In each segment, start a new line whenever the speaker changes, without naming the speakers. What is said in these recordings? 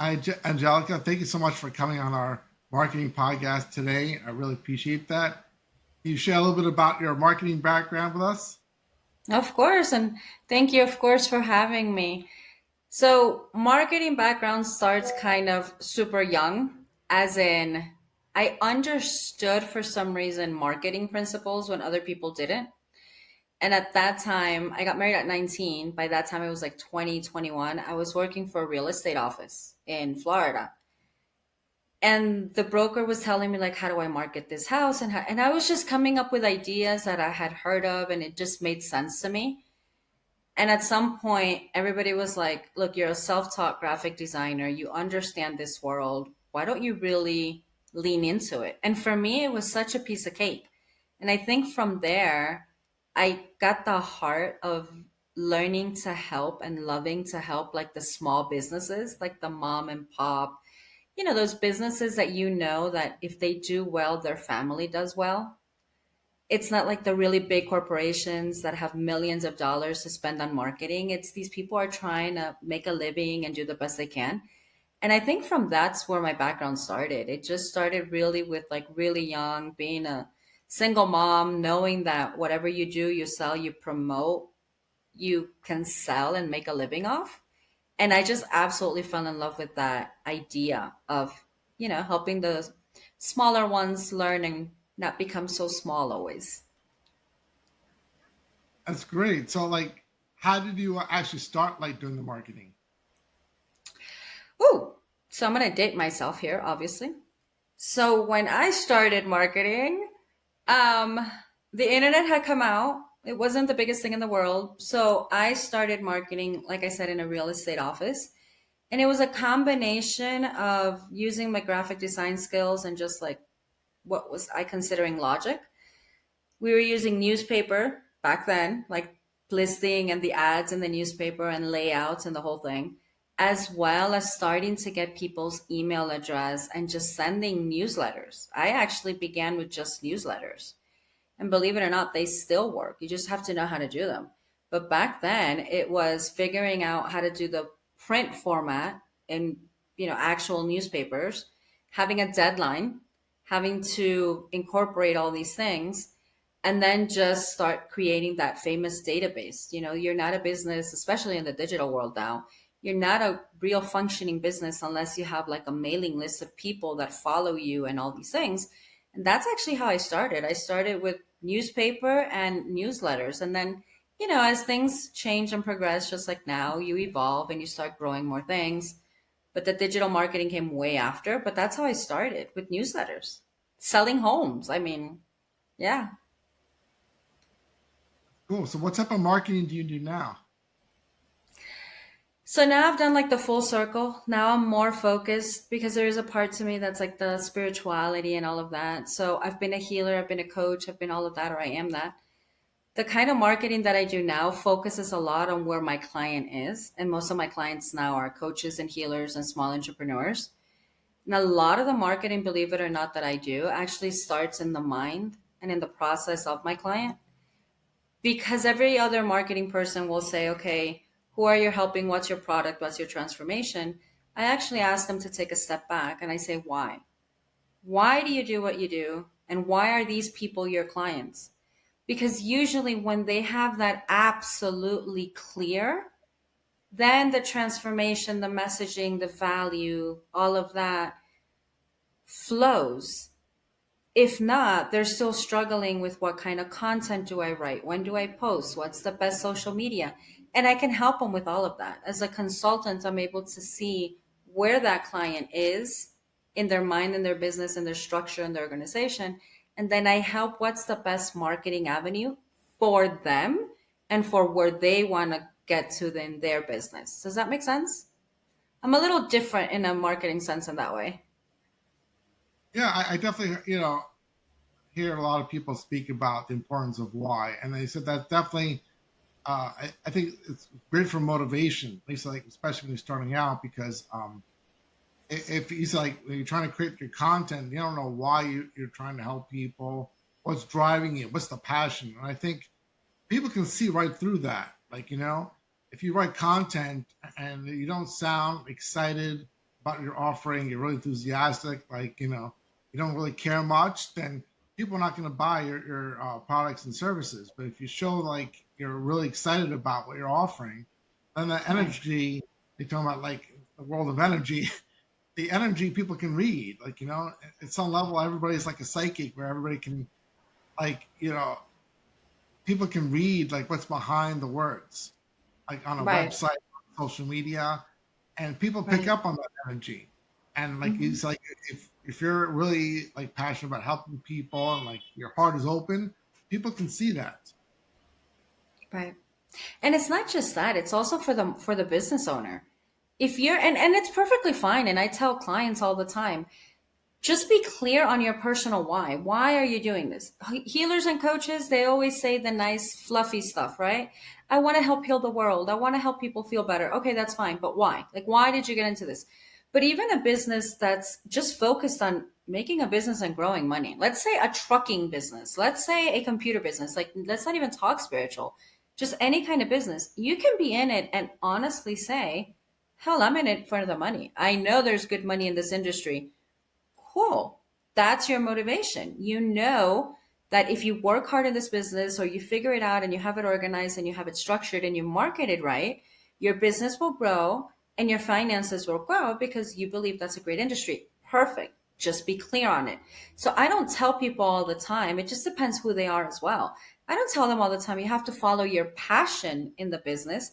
Angelica, thank you so much for coming on our marketing podcast today. I really appreciate that. Can you share a little bit about your marketing background with us?
Of course, and thank you, of course, for having me. So, marketing background starts kind of super young, as in, I understood for some reason marketing principles when other people didn't. And at that time, I got married at 19. By that time, I was like 20, 21. I was working for a real estate office in Florida. And the broker was telling me like, how do I market this house? And I was just coming up with ideas that I had heard of, and it just made sense to me. And at some point, everybody was like, look, you're a self taught graphic designer. You understand this world. Why don't you really lean into it? And for me, it was such a piece of cake. And I think from there, I got the heart of learning to help and loving to help like the small businesses, like the mom and pop, those businesses that that if they do well, their family does well. It's not like the really big corporations that have millions of dollars to spend on marketing. It's these people are trying to make a living and do the best they can. And I think from that's where my background started. It just started really with like really young, being a single mom, knowing that whatever you do, you sell, you promote, you can sell and make a living off. And I just absolutely fell in love with that idea of, helping the smaller ones learn and not become so small always.
That's great. So, like, how did you actually start like doing the marketing?
Ooh, so I'm going to date myself here, obviously. So when I started marketing, um, the internet had come out. It wasn't the biggest thing in the world. So I started marketing, like I said, in a real estate office. And it was a combination of using my graphic design skills and just like what was I considering logic. We were using newspaper back then, like listing and the ads in the newspaper and layouts and the whole thing, as well as starting to get people's email address and just sending newsletters. I actually began with just newsletters. And believe it or not, they still work. You just have to know how to do them. But back then, it was figuring out how to do the print format in, actual newspapers, having a deadline, having to incorporate all these things, and then just start creating that famous database. You're not a business, especially in the digital world now. You're not a real functioning business unless you have like a mailing list of people that follow you and all these things. And that's actually how I started. I started with newspaper and newsletters. And then, as things change and progress, just like now, you evolve and you start growing more things. But the digital marketing came way after. But that's how I started with newsletters, selling homes. I mean, yeah.
Cool. So, what type of marketing do you do now?
So now I've done like the full circle. Now I'm more focused because there is a part to me that's like the spirituality and all of that. So I've been a healer, I've been a coach, I've been all of that, or I am that. The kind of marketing that I do now focuses a lot on where my client is. And most of my clients now are coaches and healers and small entrepreneurs. And a lot of the marketing, believe it or not, that I do actually starts in the mind and in the process of my client. Because every other marketing person will say, okay, who are you helping? What's your product? What's your transformation? I actually ask them to take a step back and I say, why? Why do you do what you do? And why are these people your clients? Because usually when they have that absolutely clear, then the transformation, the messaging, the value, all of that flows. If not, they're still struggling with what kind of content do I write? When do I post? What's the best social media? And I can help them with all of that. As a consultant, I'm able to see where that client is in their mind, in their business, in their structure, in their organization. And then I help what's the best marketing avenue for them and for where they want to get to in their business. Does that make sense? I'm a little different in a marketing sense in that way.
Yeah, I definitely, hear a lot of people speak about the importance of why. And they said that definitely, I think it's great for motivation, at least like, especially when you're starting out, because if he's like when you're trying to create your content, you don't know why you're trying to help people, what's driving you, what's the passion. And I think people can see right through that. Like, if you write content and you don't sound excited about your offering, you're really enthusiastic, like, you don't really care much, then people are not going to buy your products and services. But if you show like you're really excited about what you're offering, then the
Right.
energy, they talk about like the world of energy, the energy people can read. Like, at some level, everybody's like a psychic where everybody can, like, people can read like what's behind the words, like on a
Right.
website, social media, and people pick
Right.
up on that energy. And like
Hmm.
it's like if you're really like passionate about helping people and like your heart is open, people can see that.
Right. And it's not just that, it's also for the business owner. If you're and it's perfectly fine. And I tell clients all the time, just be clear on your personal why. Why are you doing this? Healers and coaches, they always say the nice, fluffy stuff, right? I want to help heal the world. I want to help people feel better. Okay, that's fine. But why? Like, why did you get into this? But even a business that's just focused on making a business and growing money, let's say a trucking business, let's say a computer business, like, let's not even talk spiritual, just any kind of business, you can be in it and honestly say, hell, I'm in it for the money. I know there's good money in this industry. Cool. That's your motivation. You know that if you work hard in this business or you figure it out and you have it organized and you have it structured and you market it right, your business will grow and your finances will grow because you believe that's a great industry. Perfect. Just be clear on it. So I don't tell people all the time. It just depends who they are as well. I don't tell them all the time you have to follow your passion in the business,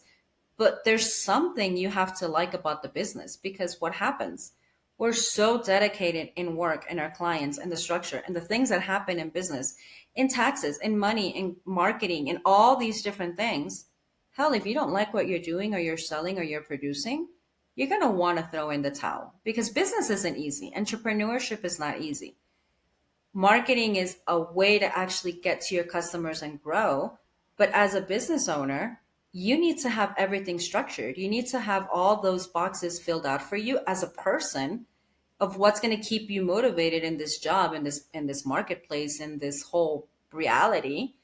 but there's something you have to like about the business because what happens? We're so dedicated in work and our clients and the structure and the things that happen in business, in taxes, in money, in marketing, in all these different things. Hell, if you don't like what you're doing or you're selling or you're producing, you're going to want to throw in the towel because business isn't easy. Entrepreneurship is not easy. Marketing is a way to actually get to your customers and grow. But as a business owner, you need to have everything structured. You need to have all those boxes filled out for you as a person of what's going to keep you motivated in this job, in this marketplace, in this whole reality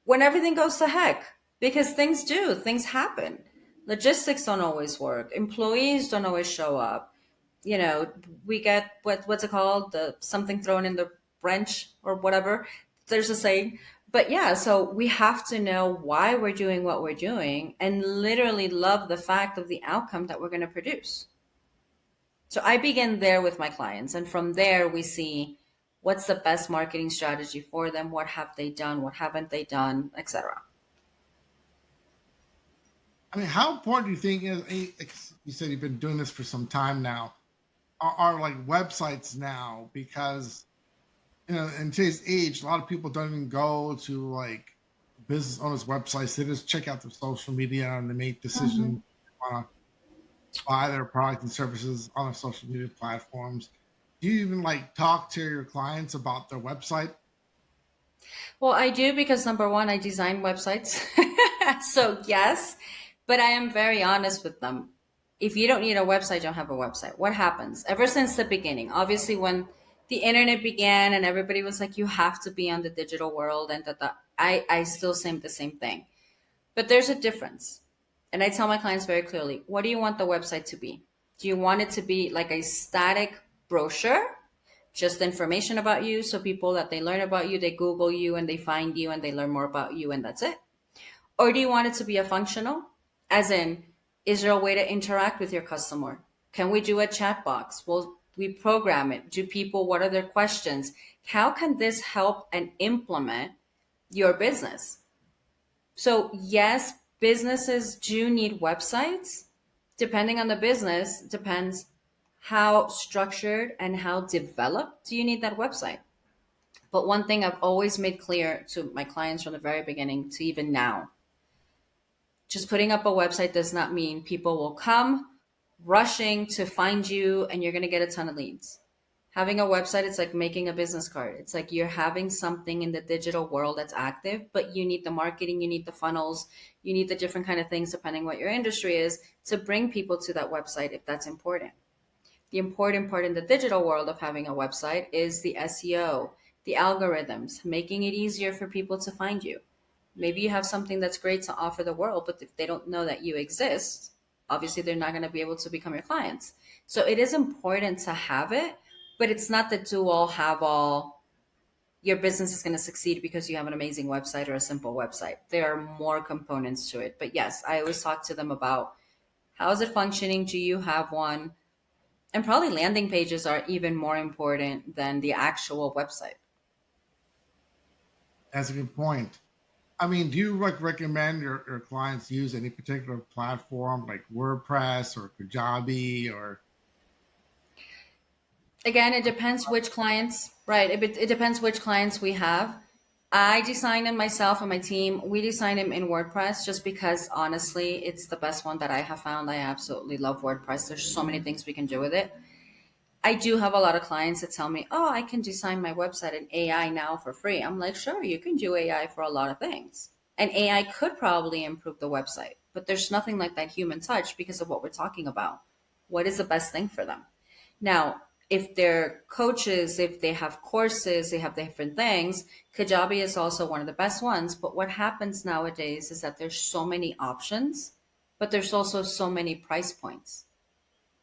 when everything goes to heck. Because things happen. Logistics don't always work. Employees don't always show up. You know, we get what's it called? The something thrown in the wrench or whatever. There's a saying. But yeah, so we have to know why we're doing what we're doing and literally love the fact of the outcome that we're going to produce. So I begin there with my clients, and from there we see what's the best marketing strategy for them, what have they done, what haven't they done, etc.
I mean, how important do you think is you said you've been doing this for some time now? Are like websites now because in today's age, a lot of people don't even go to like business owners' websites. They just check out their social media and they make decisions on buy their products and services on their social media platforms. Do you even like talk to your clients about their website?
Well, I do because number one, I design websites. So yes, but I am very honest with them. If you don't need a website, don't have a website. What happens? Ever since the beginning, obviously when the internet began and everybody was like, you have to be on the digital world and that, I still say the same thing. But there's a difference. And I tell my clients very clearly, what do you want the website to be? Do you want it to be like a static brochure, just information about you, so people that they learn about you, they Google you and they find you and they learn more about you and that's it? Or do you want it to be a functional? As in, is there a way to interact with your customer? Can we do a chat box? Will we program it? Do people, what are their questions? How can this help and implement your business? So, yes, businesses do need websites. Depending on the business, depends how structured and how developed do you need that website. But one thing I've always made clear to my clients from the very beginning to even now, just putting up a website does not mean people will come rushing to find you and you're going to get a ton of leads. Having a website, it's like making a business card. It's like you're having something in the digital world that's active, but you need the marketing, you need the funnels, you need the different kind of things depending what your industry is to bring people to that website if that's important. The important part in the digital world of having a website is the SEO, the algorithms, making it easier for people to find you. Maybe you have something that's great to offer the world, but if they don't know that you exist, obviously they're not going to be able to become your clients. So it is important to have it, but it's not the do all have all. Your business is going to succeed because you have an amazing website or a simple website. There are more components to it. But yes, I always talk to them about how is it functioning? Do you have one? And probably landing pages are even more important than the actual website.
That's a good point. I mean, do you like recommend your clients use any particular platform like WordPress or Kajabi or
Again, it depends which clients, right? It depends which clients we have. I design them myself and my team. We design them in WordPress just because honestly, it's the best one that I have found. I absolutely love WordPress. There's so many things we can do with it. I do have a lot of clients that tell me, oh, I can design my website in AI now for free. I'm like, sure, you can do AI for a lot of things. And AI could probably improve the website, but there's nothing like that human touch because of what we're talking about. What is the best thing for them? Now, if they're coaches, if they have courses, they have different things, Kajabi is also one of the best ones. But what happens nowadays is that there's so many options, but there's also so many price points.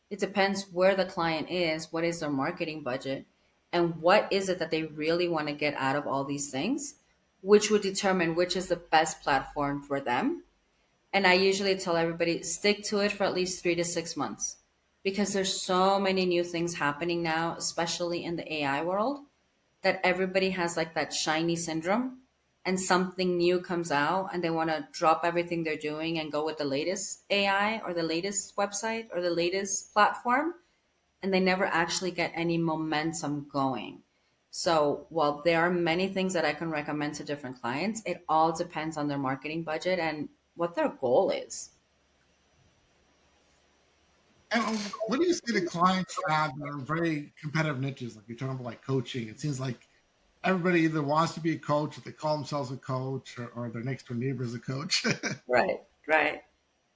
It depends where the client is, what is their marketing budget, and what is it that they really want to get out of all these things, which would determine which is the best platform for them. And I usually tell everybody stick to it for at least 3 to 6 months because there's so many new things happening now, especially in the AI world, that everybody has like that shiny syndrome and something new comes out and they want to drop everything they're doing and go with the latest AI or the latest website or the latest platform, and they never actually get any momentum going. So while there are many things that I can recommend to different clients, it all depends on their marketing budget and what their goal is.
and what do you see the clients have that are very competitive niches? Like you're talking about like coaching. It seems like everybody either wants to be a coach, or they call themselves a coach, or their next door neighbor is a coach.
Right, right.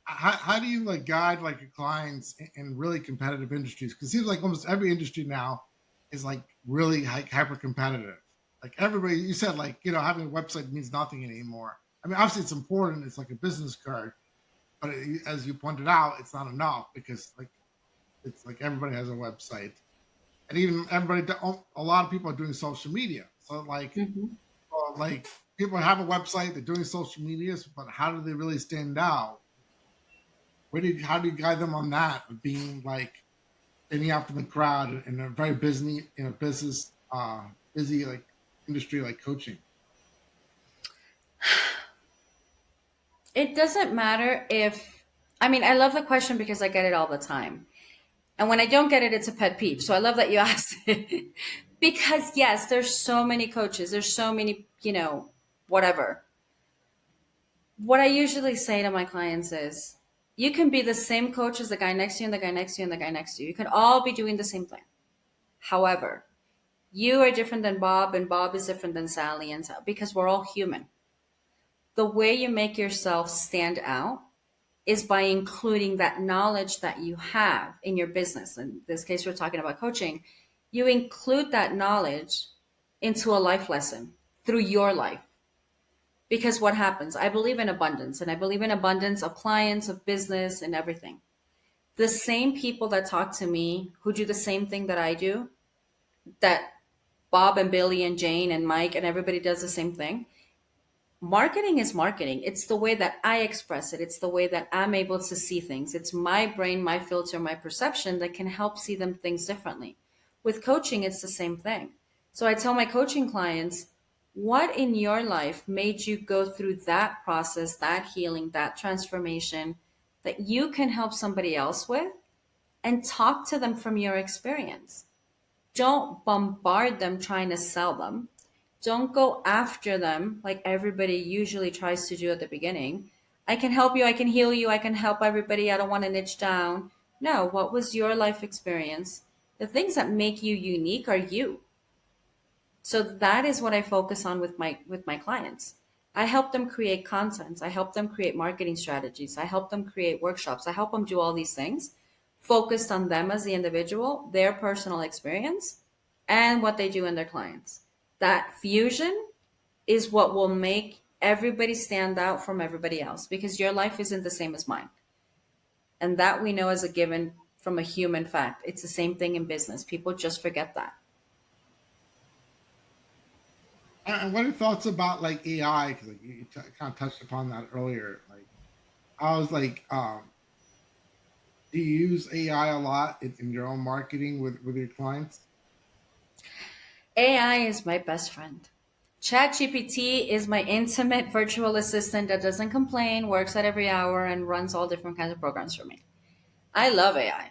How do you like guide like your clients in really competitive industries? Because it seems like almost every industry now is like really hyper competitive. Like everybody, you said like having a website means nothing anymore. I mean, obviously it's important. It's like a business card, but as you pointed out, it's not enough because like it's like everybody has a website, and even everybody, a lot of people are doing social media. So
Mhm.
like people have a website, they're doing social medias, but how do they really stand out? How do you guide them on that of being like standing out from the crowd in a very busy in a business busy like industry like coaching?
It doesn't matter if, I mean, I love the question because I get it all the time. And when I don't get it, it's a pet peeve. So I love that you asked it. Because yes, there's so many coaches, there's so many, whatever. What I usually say to my clients is you can be the same coach as the guy next to you and the guy next to you and the guy next to you. You can all be doing the same thing. However, you are different than Bob and Bob is different than Sally and Sally because we're all human. The way you make yourself stand out is by including that knowledge that you have in your business. In this case, we're talking about coaching. You include that knowledge into a life lesson through your life. Because what happens? I believe in abundance, and I believe in abundance of clients, of business, and everything. The same people that talk to me who do the same thing that I do, that Bob and Billy and Jane and Mike and everybody does the same thing. Marketing is marketing. It's the way that I express it. It's the way that I'm able to see things. It's my brain, my filter, my perception that can help see them things differently. With coaching, it's the same thing. So I tell my coaching clients, what in your life made you go through that process, that healing, that transformation that you can help somebody else with and talk to them from your experience. Don't bombard them trying to sell them. Don't go after them like everybody usually tries to do at the beginning. I can help you, I can heal you, I can help everybody, I don't want to niche down. No, what was your life experience? The things that make you unique are you. So that is what I focus on with my clients. I help them create content. I help them create marketing strategies. I help them create workshops. I help them do all these things focused on them as the individual, their personal experience, and what they do in their clients. That fusion is what will make everybody stand out from everybody else because your life isn't the same as mine. And that we know as a given from a human fact. It's the same thing in business. People just forget that.
And what are your thoughts about like AI? Because like you kind of touched upon that earlier. Like, I was like, do you use AI a lot in your own marketing with your clients?
AI is my best friend. ChatGPT is my intimate virtual assistant that doesn't complain, works at every hour, and runs all different kinds of programs for me. I love AI.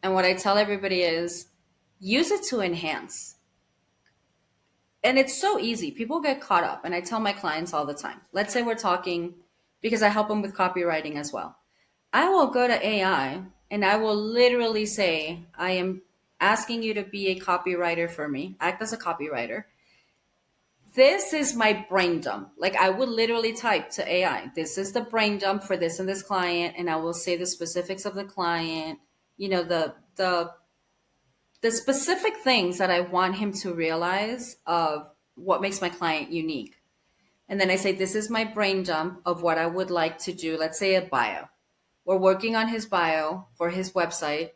And what I tell everybody is use it to enhance. And it's so easy. People get caught up. And I tell my clients all the time, let's say we're talking, because I help them with copywriting as well. I will go to AI and I will literally say, I am asking you to be a copywriter for me, act as a copywriter. This is my brain dump. Like I would literally type to AI, this is the brain dump for this and this client, and I will say the specifics of the client, you know, the specific things that I want him to realize of what makes my client unique. And then I say, this is my brain dump of what I would like to do. Let's say a bio. We're working on his bio for his website.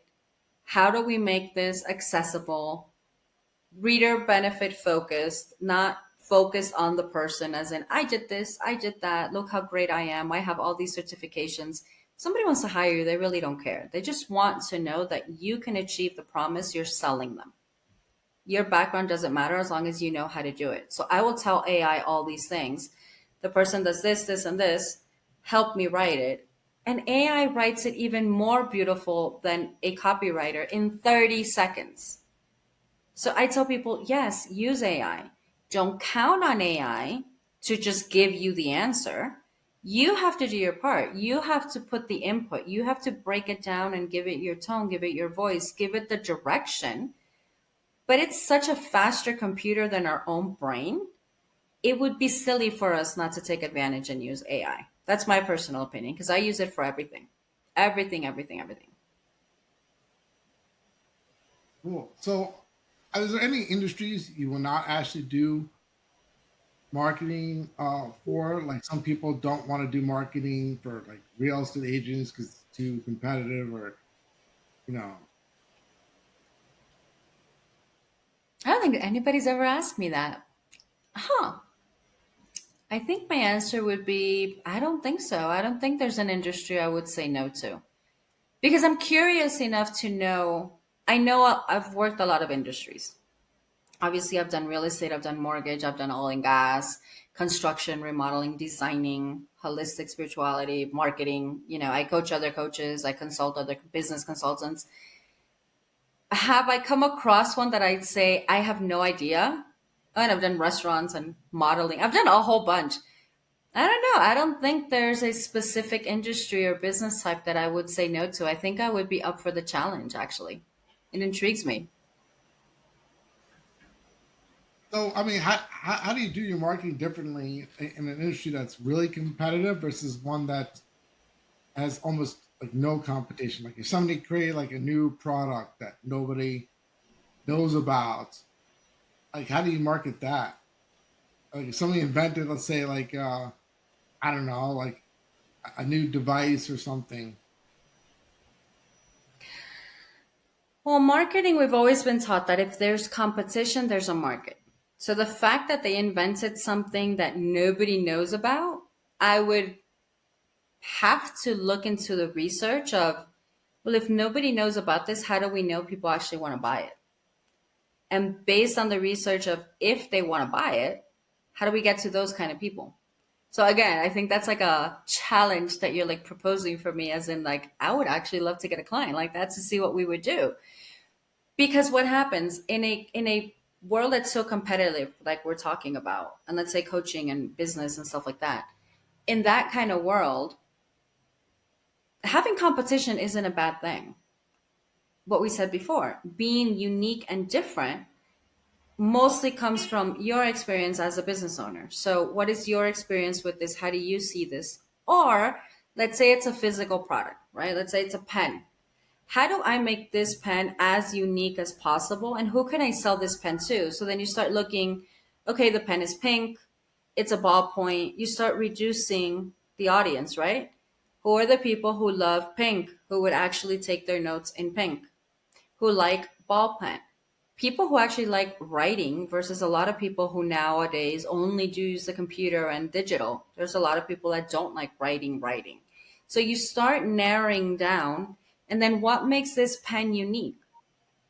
How do we make this accessible, reader benefit focused, not focused on the person as in, I did this, I did that, look how great I am, I have all these certifications. Somebody wants to hire you, they really don't care. They just want to know that you can achieve the promise you're selling them. Your background doesn't matter as long as you know how to do it. So I will tell AI all these things. The person does this, this, and this. Help me write it. And AI writes it even more beautiful than a copywriter in 30 seconds. So I tell people, yes, use AI. Don't count on AI to just give you the answer. You have to do your part. You have to put the input. You have to break it down and give it your tone, give it your voice, give it the direction. But it's such a faster computer than our own brain. It would be silly for us not to take advantage and use AI. That's my personal opinion because I use it for everything. Everything, everything, everything.
Cool. So, is there any industries you will not actually do marketing for? Like some people don't want to do marketing for like real estate agents because it's too competitive, or you know.
I don't think anybody's ever asked me that. Huh. I think my answer would be I don't think so. I don't think there's an industry I would say no to. Because I'm curious enough to know. I know I've worked a lot of industries. Obviously, I've done real estate, I've done mortgage, I've done oil and gas, construction, remodeling, designing, holistic spirituality, marketing. You know, I coach other coaches, I consult other business consultants. Have I come across one that I'd say I have no idea? And I've done restaurants and modeling. I've done a whole bunch. I don't know. I don't think there's a specific industry or business type that I would say no to. I think I would be up for the challenge, actually. It intrigues me.
So, I mean, how do you do your marketing differently in an industry that's really competitive versus one that has almost like no competition? Like if somebody created like a new product that nobody knows about, like how do you market that? Like if somebody invented, let's say, like I don't know, like a new device or something.
Well, marketing, we've always been taught that if there's competition, there's a market. So the fact that they invented something that nobody knows about, I would have to look into the research of, well, if nobody knows about this, how do we know people actually want to buy it? And based on the research of if they want to buy it, how do we get to those kind of people? So again, I think that's like a challenge that you're like proposing for me, as in like, I would actually love to get a client like that to see what we would do. Because what happens in a world that's so competitive, like we're talking about, and let's say coaching and business and stuff like that, in that kind of world, having competition isn't a bad thing. What we said before, being unique and different mostly comes from your experience as a business owner. So, what is your experience with this? How do you see this? Or let's say it's a physical product, right? Let's say it's a pen. How do I make this pen as unique as possible? And who can I sell this pen to? So then you start looking, okay, the pen is pink, it's a ballpoint. You start reducing the audience, right? Who are the people who love pink, who would actually take their notes in pink, who like ball pen? People who actually like writing versus a lot of people who nowadays only do use the computer and digital. There's a lot of people that don't like writing. So you start narrowing down, and then what makes this pen unique?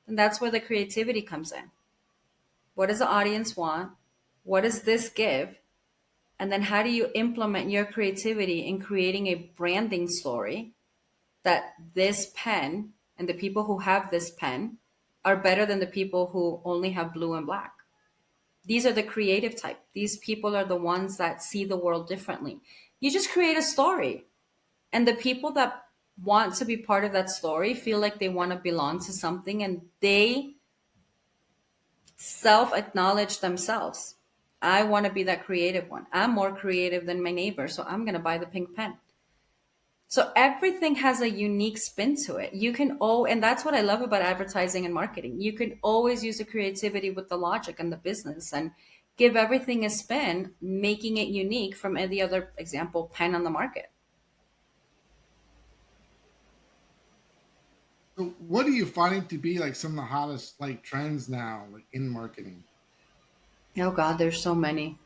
And that's where the creativity comes in. What does the audience want? What does this give? And then how do you implement your creativity in creating a branding story that this pen and the people who have this pen are better than the people who only have blue and black? These are the creative type. These people are the ones that see the world differently. You just create a story, and the people that want to be part of that story feel like they want to belong to something, and they self acknowledge themselves. I want to be that creative one. I'm more creative than my neighbor, so I'm going to buy the pink pen. So everything has a unique spin to it. You can and that's what I love about advertising and marketing. You can always use the creativity with the logic and the business and give everything a spin, making it unique from any other example pen on the market.
So what are you finding to be like some of the hottest like trends now, like in marketing?
Oh God, there's so many.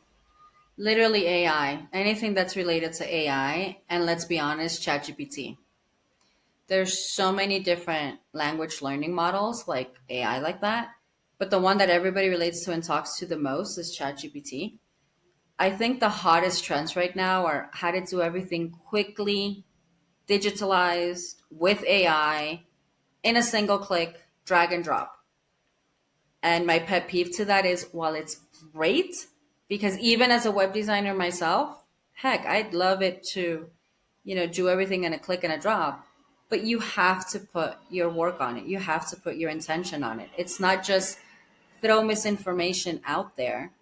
Literally AI, anything that's related to AI, and let's be honest, ChatGPT. There's so many different language learning models like AI like that, but the one that everybody relates to and talks to the most is ChatGPT. I think the hottest trends right now are how to do everything quickly, digitalized with AI in a single click, drag and drop. And my pet peeve to that is while it's great, because even as a web designer myself, heck, I'd love it to, do everything in a click and a drop. But you have to put your work on it. You have to put your intention on it. It's not just throw misinformation out there,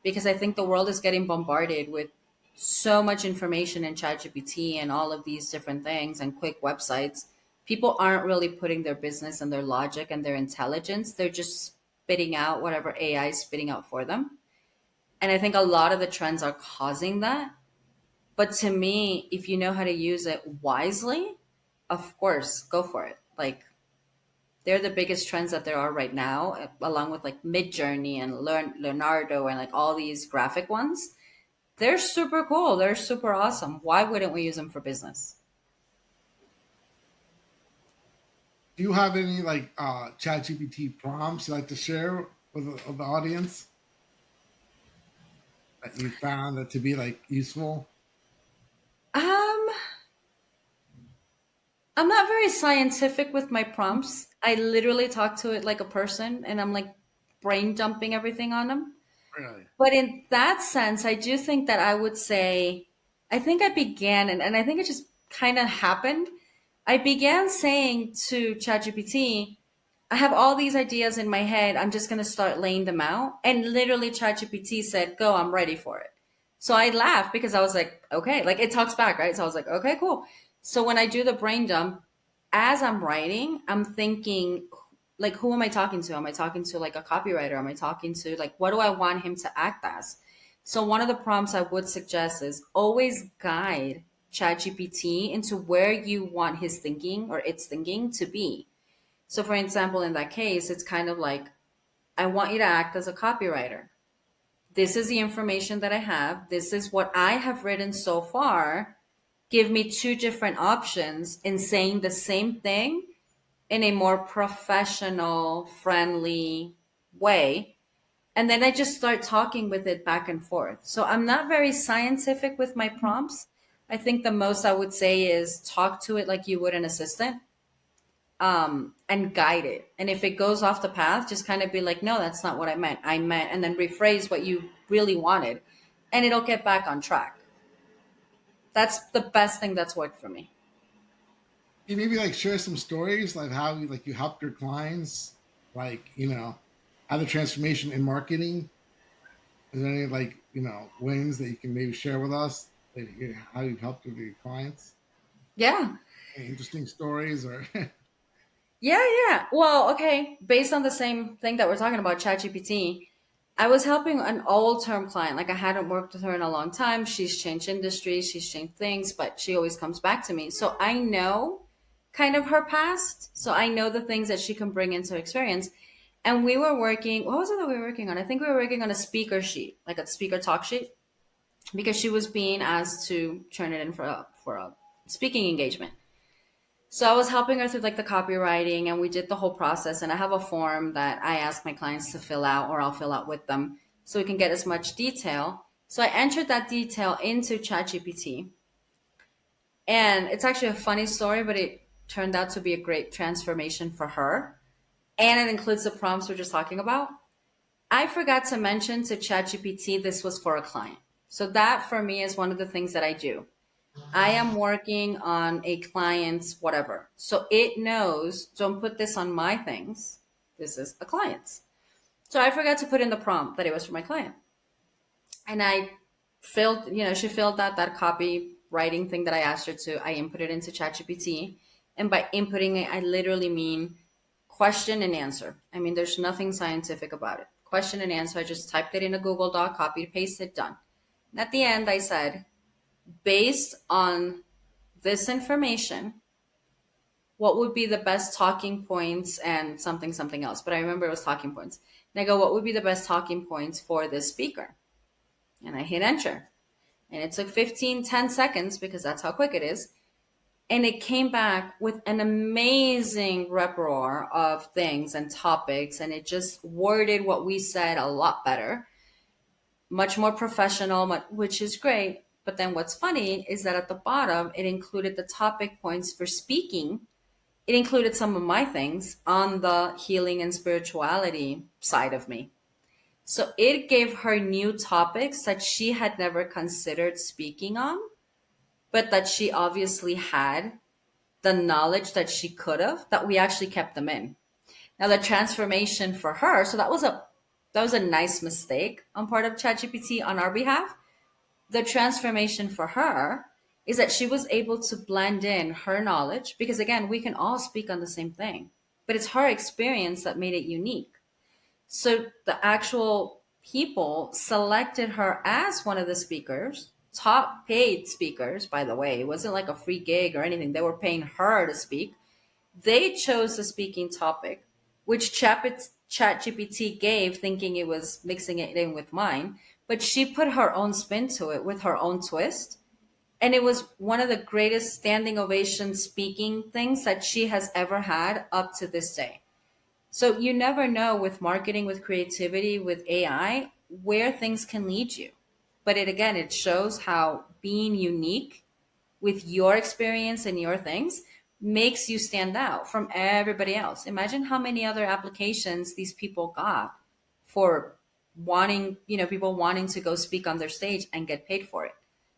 because I think the world is getting bombarded with so much information in ChatGPT and all of these different things and quick websites. People aren't really putting their business and their logic and their intelligence. They're just spitting out whatever AI is spitting out for them. And I think a lot of the trends are causing that. But to me, if you know how to use it wisely, of course, go for it. Like they're the biggest trends that there are right now, along with like Mid Journey and Leonardo and like all these graphic ones. They're super cool. They're super awesome. Why wouldn't we use them for business?
Do you have any like chat GPT prompts you like to share with the audience that you found that to be like useful?
Um, I'm not very scientific with my prompts. I literally talk to it like a person and I'm like brain dumping everything on them.
Really?
But in that sense, I do think that I would say, I think I began, and I think it just kind of happened. I began saying to ChatGPT, I have all these ideas in my head. I'm just going to start laying them out. And literally, ChatGPT said, go, I'm ready for it. So I laughed because I was like, okay, like it talks back, right? So I was like, okay, cool. So when I do the brain dump, as I'm writing, I'm thinking, like, who am I talking to? Am I talking to like a copywriter? Am I talking to like, what do I want him to act as? So one of the prompts I would suggest is always guide ChatGPT into where you want his thinking or its thinking to be. So, for example, in that case, it's kind of like, I want you to act as a copywriter. This is the information that I have. This is what I have written so far. Give me two different options in saying the same thing in a more professional, friendly way. And then I just start talking with it back and forth. So I'm not very scientific with my prompts. I think the most I would say is talk to it like you would an assistant, and guide it. And if it goes off the path, just kind of be like, no, that's not what I meant. I meant, and then rephrase what you really wanted, and it'll get back on track. That's the best thing that's worked for me.
Can you maybe like share some stories like how you helped your clients like have the transformation in marketing? Is there any like wins that you can maybe share with us? Like, how you've helped with your clients?
Yeah.
Any interesting stories or
Yeah, yeah. Well, okay. Based on the same thing that we're talking about, ChatGPT, I was helping an old term client. Like I hadn't worked with her in a long time. She's changed industries, she's changed things, but she always comes back to me. So I know kind of her past. So I know the things that she can bring into her experience. And we were working, what was it that we were working on? I think we were working on a speaker sheet, like a speaker talk sheet, because she was being asked to turn it in for a speaking engagement. So I was helping her through like the copywriting and we did the whole process. And I have a form that I ask my clients to fill out or I'll fill out with them so we can get as much detail. So I entered that detail into ChatGPT. And it's actually a funny story, but it turned out to be a great transformation for her. And it includes the prompts we're just talking about. I forgot to mention to ChatGPT this was for a client. So that for me is one of the things that I do. I am working on a client's whatever. So it knows, don't put this on my things. This is a client's. So I forgot to put in the prompt that it was for my client. And I filled, she filled out that copy writing thing that I asked her to. I input it into ChatGPT. And by inputting it, I literally mean question and answer. I mean, there's nothing scientific about it. Question and answer. I just typed it in a Google Doc, copied, pasted, done. And at the end, I said, based on this information, what would be the best talking points and something, something else. But I remember it was talking points. And I go, what would be the best talking points for this speaker? And I hit enter. And it took 10 seconds because that's how quick it is. And it came back with an amazing repertoire of things and topics. And it just worded what we said a lot better, much more professional, which is great. But then what's funny is that at the bottom, it included the topic points for speaking. It included some of my things on the healing and spirituality side of me. So it gave her new topics that she had never considered speaking on, but that she obviously had the knowledge that she could have, that we actually kept them in. Now the transformation for her, so that was a nice mistake on part of ChatGPT on our behalf. The transformation for her is that she was able to blend in her knowledge because again, we can all speak on the same thing, but it's her experience that made it unique. So the actual people selected her as one of the speakers, top paid speakers, by the way. It wasn't like a free gig or anything. They were paying her to speak. They chose the speaking topic, which ChatGPT gave, thinking it was mixing it in with mine, but she put her own spin to it with her own twist. And it was one of the greatest standing ovation speaking things that she has ever had up to this day. So you never know with marketing, with creativity, with AI, where things can lead you. But it shows how being unique with your experience and your things makes you stand out from everybody else. Imagine how many other applications these people got for wanting, people wanting to go speak on their stage and get paid for it.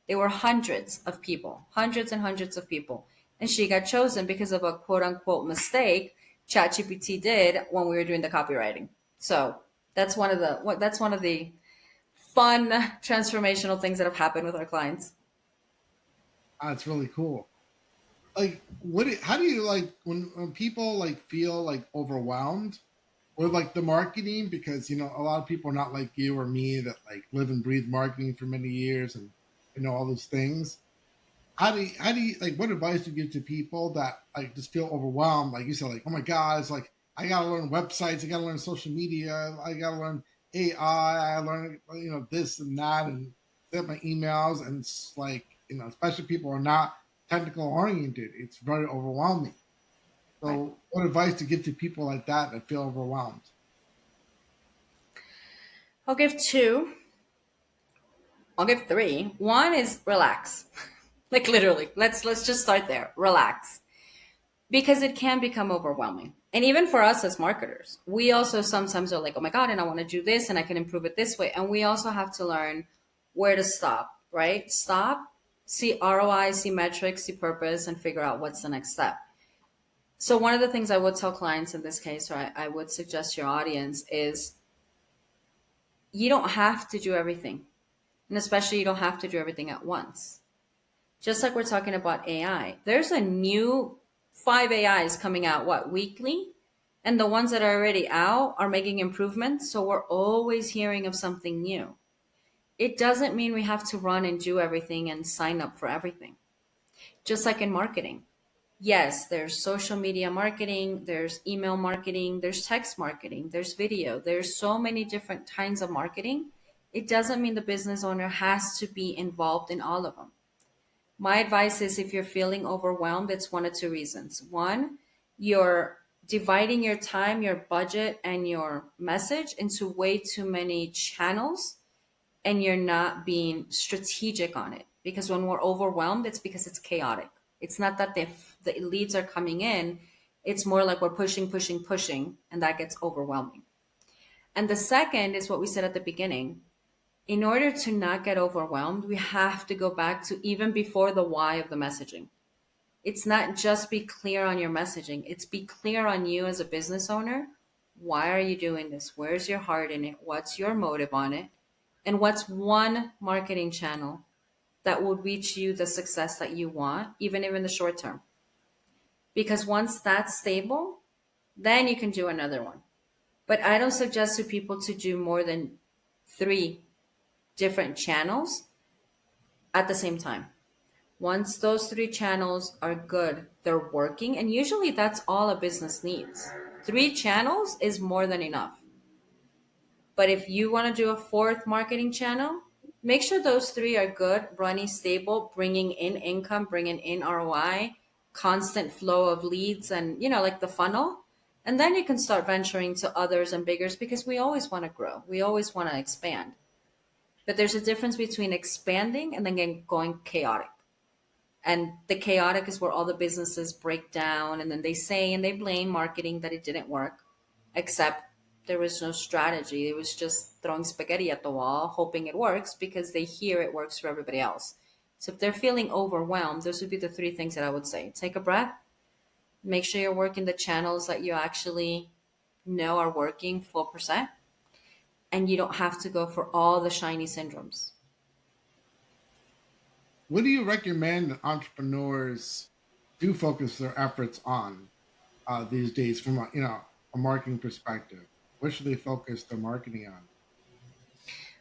There were hundreds of people, hundreds and hundreds of people. And she got chosen because of a quote unquote mistake ChatGPT did when we were doing the copywriting. So that's one of the fun transformational things that have happened with our clients.
That's really cool. Like, how do you like when people like feel like overwhelmed with like the marketing? Because a lot of people are not like you or me that like live and breathe marketing for many years and all those things. How do you like, what advice do you give to people that like just feel overwhelmed, like you said, like, oh my god, it's like I gotta learn websites, I gotta learn social media, I gotta learn AI, I learn this and that, and set my emails, and it's like, especially people who are not technical oriented, it's very overwhelming.
Right.
So what advice to give to people like that feel overwhelmed?
I'll give two. I'll give three. One is relax. Like literally. Let's just start there. Relax. Because it can become overwhelming. And even for us as marketers, we also sometimes are like, oh my God, and I want to do this and I can improve it this way. And we also have to learn where to stop, right? Stop, see ROI, see metrics, see purpose, and figure out what's the next step. So one of the things I would tell clients in this case, or I would suggest your audience is you don't have to do everything. And especially you don't have to do everything at once. Just like we're talking about AI, there's a new 5 AIs coming out, what, weekly? And the ones that are already out are making improvements. So we're always hearing of something new. It doesn't mean we have to run and do everything and sign up for everything. Just like in marketing. Yes, there's social media marketing, there's email marketing, there's text marketing, there's video. There's so many different kinds of marketing. It doesn't mean the business owner has to be involved in all of them. My advice is if you're feeling overwhelmed, it's one of two reasons. One, you're dividing your time, your budget, and your message into way too many channels, and you're not being strategic on it. Because when we're overwhelmed, it's because it's chaotic. It's not that the leads are coming in, it's more like we're pushing, pushing, pushing, and that gets overwhelming. And the second is what we said at the beginning. In order to not get overwhelmed, we have to go back to even before the why of the messaging. It's not just be clear on your messaging, it's be clear on you as a business owner. Why are you doing this? Where's your heart in it? What's your motive on it? And what's one marketing channel that will reach you the success that you want, even if in the short term? Because once that's stable, then you can do another one. But I don't suggest to people to do more than three different channels at the same time. Once those three channels are good, they're working, and usually that's all a business needs. Three channels is more than enough. But if you want to do a fourth marketing channel, make sure those three are good, running stable, bringing in income, bringing in ROI, constant flow of leads, and like the funnel. And then you can start venturing to others and biggers because we always want to grow. We always want to expand. But there's a difference between expanding and then going chaotic. And the chaotic is where all the businesses break down and then they say and they blame marketing that it didn't work, except there was no strategy. It was just throwing spaghetti at the wall, hoping it works because they hear it works for everybody else. So if they're feeling overwhelmed, those would be the three things that I would say. Take a breath, make sure you're working the channels that you actually know are working full percent, and you don't have to go for all the shiny syndromes.
What do you recommend that entrepreneurs do focus their efforts on these days from a marketing perspective? What should they focus their marketing on?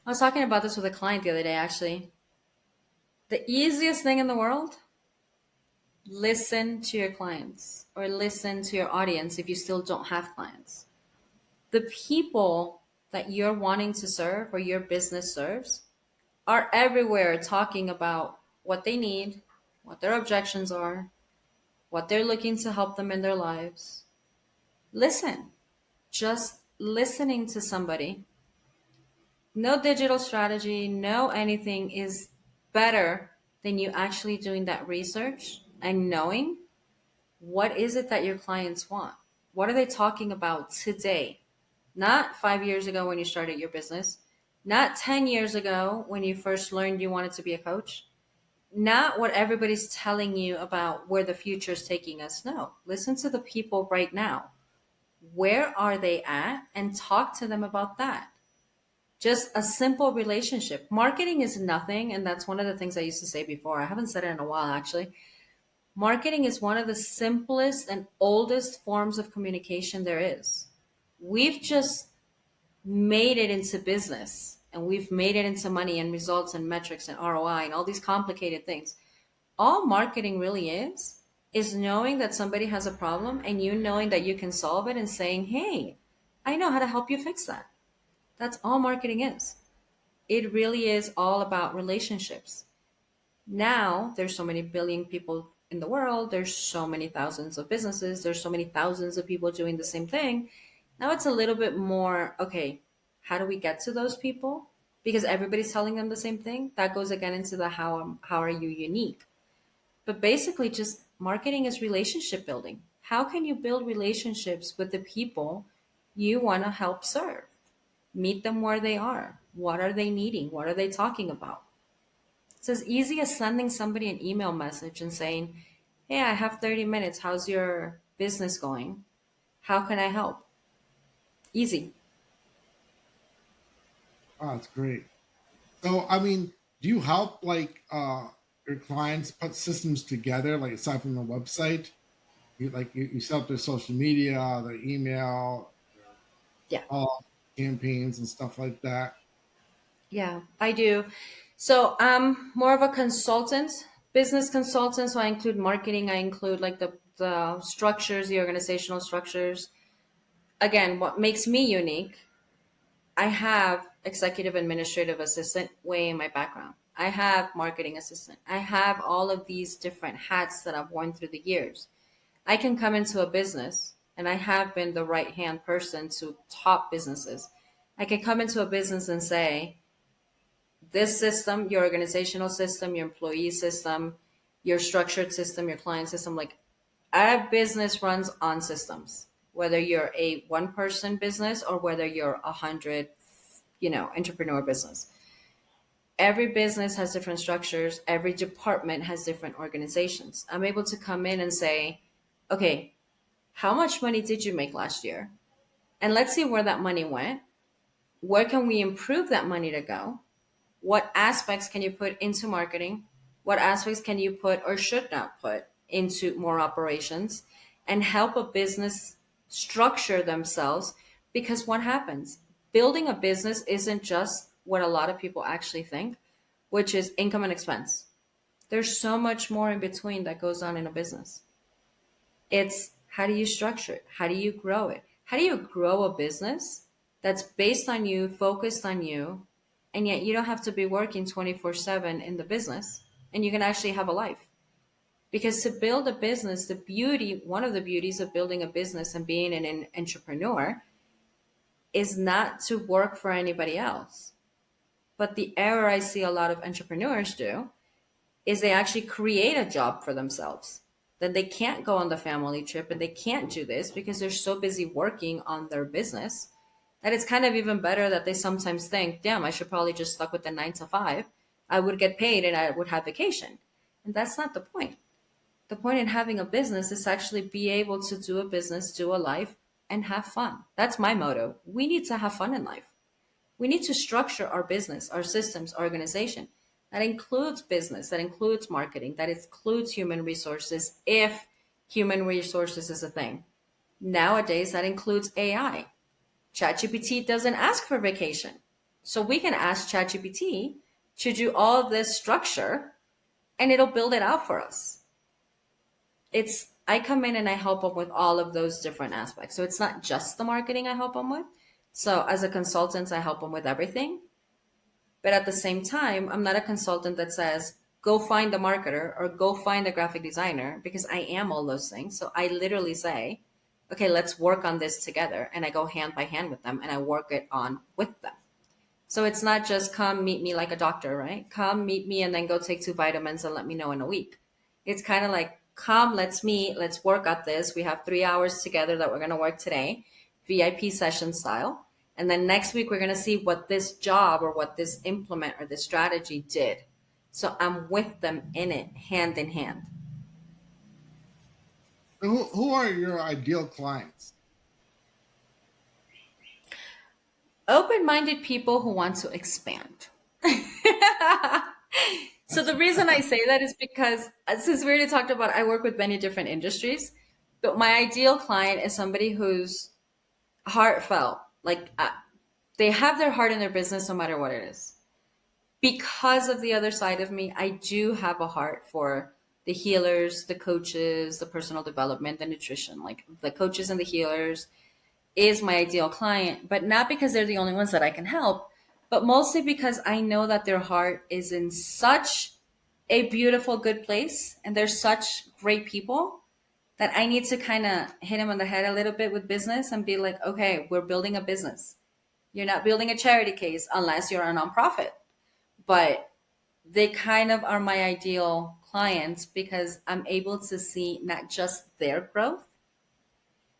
I was talking about this with a client the other day, actually. The easiest thing in the world, listen to your clients or listen to your audience if you still don't have clients. The people that you're wanting to serve or your business serves are everywhere talking about what they need, what their objections are, what they're looking to help them in their lives. Listen, just listening to somebody. No digital strategy, no anything is better than you actually doing that research and knowing what is it that your clients want. What are they talking about today? Not 5 years ago when you started your business, not 10 years ago when you first learned you wanted to be a coach, not what everybody's telling you about where the future is taking us. No, listen to the people right now. Where are they at? And talk to them about that. Just a simple relationship. Marketing is nothing. And that's one of the things I used to say before. I haven't said it in a while, actually. Marketing is one of the simplest and oldest forms of communication there is. We've just made it into business and we've made it into money and results and metrics and ROI and all these complicated things. All marketing really is knowing that somebody has a problem and you knowing that you can solve it and saying, hey, I know how to help you fix that. That's all marketing is. It really is all about relationships. Now there's so many billion people in the world, there's so many thousands of businesses, there's so many thousands of people doing the same thing. Now it's a little bit more, okay, how do we get to those people? Because everybody's telling them the same thing. That goes again into the how are you unique? But basically just marketing is relationship building. How can you build relationships with the people you want to help serve? Meet them where they are. What are they needing? What are they talking about? It's as easy as sending somebody an email message and saying, hey, I have 30 minutes. How's your business going? How can I help? Easy.
Oh, that's great. So, I mean, do you help like your clients put systems together, like aside from the website? You set up their social media, their email, their
Yeah.
call campaigns and stuff like that.
Yeah, I do. So I'm more of a consultant, business consultant. So I include marketing. I include like the structures, the organizational structures. Again, what makes me unique, I have executive administrative assistant way in my background. I have marketing assistant. I have all of these different hats that I've worn through the years. I can come into a business, and I have been the right hand person to top businesses. I can come into a business and say, this system, your organizational system, your employee system, your structured system, your client system, like our business runs on systems. Whether you're a one person business or whether you're 100, entrepreneur business. Every business has different structures. Every department has different organizations. I'm able to come in and say, okay, how much money did you make last year? And let's see where that money went. Where can we improve that money to go? What aspects can you put into marketing? What aspects can you put or should not put into more operations and help a business structure themselves? Because what happens? Building a business isn't just what a lot of people actually think, which is income and expense. There's so much more in between that goes on in a business. It's how do you structure it? How do you grow it? How do you grow a business that's based on you, focused on you, and yet you don't have to be working 24/7 in the business and you can actually have a life? Because to build a business, one of the beauties of building a business and being an entrepreneur is not to work for anybody else. But the error I see a lot of entrepreneurs do is they actually create a job for themselves. Then they can't go on the family trip and they can't do this because they're so busy working on their business that it's kind of even better that they sometimes think, damn, I should probably just stuck with the 9 to 5. I would get paid and I would have vacation. And that's not the point. The point in having a business is to actually be able to do a business, do a life, and have fun. That's my motto. We need to have fun in life. We need to structure our business, our systems, our organization. That includes business, that includes marketing, that includes human resources, if human resources is a thing. Nowadays, that includes AI. ChatGPT doesn't ask for vacation. So we can ask ChatGPT to do all of this structure and it'll build it out for us. I come in and I help them with all of those different aspects. So it's not just the marketing I help them with. So as a consultant, I help them with everything. But at the same time, I'm not a consultant that says, go find the marketer or go find the graphic designer, because I am all those things. So I literally say, okay, let's work on this together. And I go hand by hand with them and I work it on with them. So it's not just come meet me like a doctor, right? Come meet me and then go take 2 vitamins and let me know in a week. It's kind of like, come, let's meet, let's work at this. We have 3 hours together that we're going to work today, VIP session style. And then next week, we're going to see what this job or what this implement or this strategy did. So I'm with them in it, hand in hand.
Who are your ideal clients?
Open-minded people who want to expand. So the reason I say that is because since we already talked about, I work with many different industries, but my ideal client is somebody who's heartfelt, like they have their heart in their business no matter what it is. Because of the other side of me, I do have a heart for the healers, the coaches, the personal development, the nutrition. Like the coaches and the healers is my ideal client, but not because they're the only ones that I can help, but mostly because I know that their heart is in such a beautiful, good place and they're such great people that I need to kind of hit them on the head a little bit with business and be like, okay, we're building a business. You're not building a charity case unless you're a nonprofit. But they kind of are my ideal clients because I'm able to see not just their growth,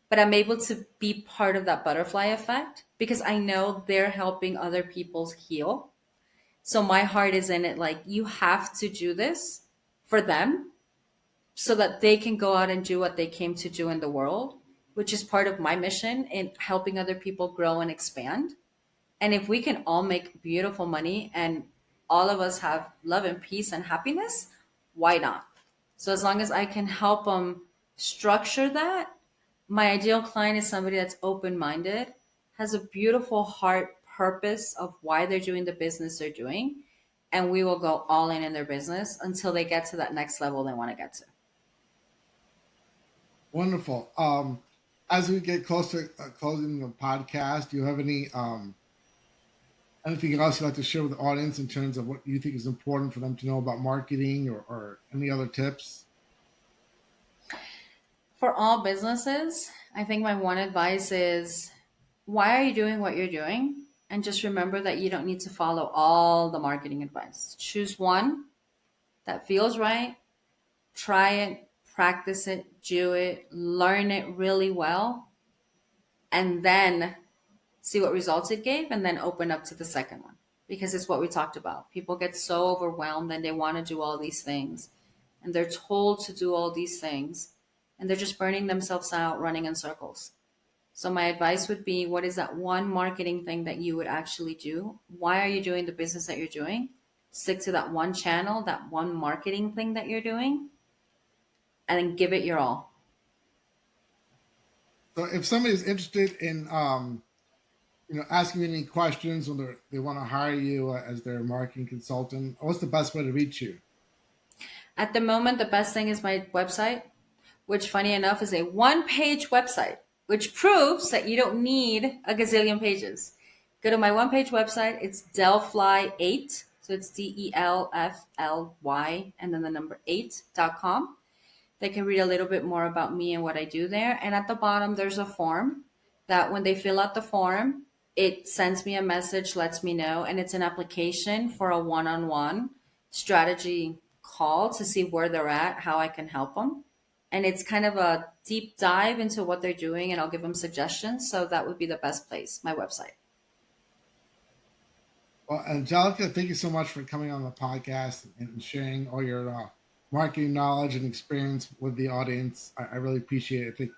but I'm able to be part of that butterfly effect because I know they're helping other people heal. So my heart is in it like, you have to do this for them so that they can go out and do what they came to do in the world, which is part of my mission in helping other people grow and expand. And if we can all make beautiful money and all of us have love and peace and happiness, why not? So as long as I can help them structure that. My ideal client is somebody that's open minded, has a beautiful heart purpose of why they're doing the business they're doing, and we will go all in their business until they get to that next level they want to get to.
Wonderful. As we get close to closing the podcast, do you have anything else you'd like to share with the audience in terms of what you think is important for them to know about marketing, or any other tips?
For all businesses, I think my one advice is why are you doing what you're doing? And just remember that you don't need to follow all the marketing advice. Choose one that feels right, try it, practice it, do it, learn it really well, and then see what results it gave, and then open up to the second one. Because it's what we talked about. People get so overwhelmed and they want to do all these things, and they're told to do all these things, and they're just burning themselves out running in circles. So my advice would be, what is that one marketing thing that you would actually do? Why are you doing the business that you're doing? Stick to that one channel, that one marketing thing that you're doing, and then give it your all.
So, if somebody is interested in asking you any questions, when they want to hire you as their marketing consultant, what's the best way to reach you?
At the moment, the best thing is my website, which funny enough is a one-page website, which proves that you don't need a gazillion pages. Go to my one-page website. It's Delfly8. So it's DELFLY and then the number 8.com. They can read a little bit more about me and what I do there. And at the bottom, there's a form that when they fill out the form, it sends me a message, lets me know, and it's an application for a one-on-one strategy call to see where they're at, how I can help them. And it's kind of a deep dive into what they're doing, and I'll give them suggestions. So that would be the best place, my website.
Well, Angelica, thank you so much for coming on the podcast and sharing all your marketing knowledge and experience with the audience. I really appreciate it. I think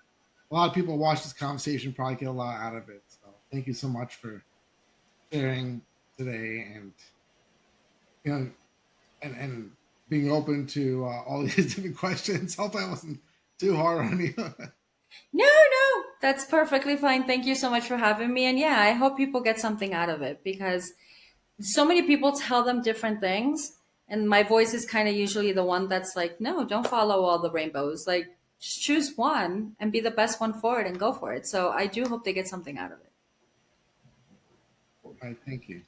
a lot of people watch this conversation probably get a lot out of it. So thank you so much for sharing today, and you know and being open to all these different questions. Hope I wasn't too hard on you.
No, no, that's perfectly fine. Thank you so much for having me. And yeah, I hope people get something out of it because so many people tell them different things. And my voice is kind of usually the one that's like, no, don't follow all the rainbows. Like, just choose one and be the best one for it and go for it. So I do hope they get something out of it.
All right, thank you.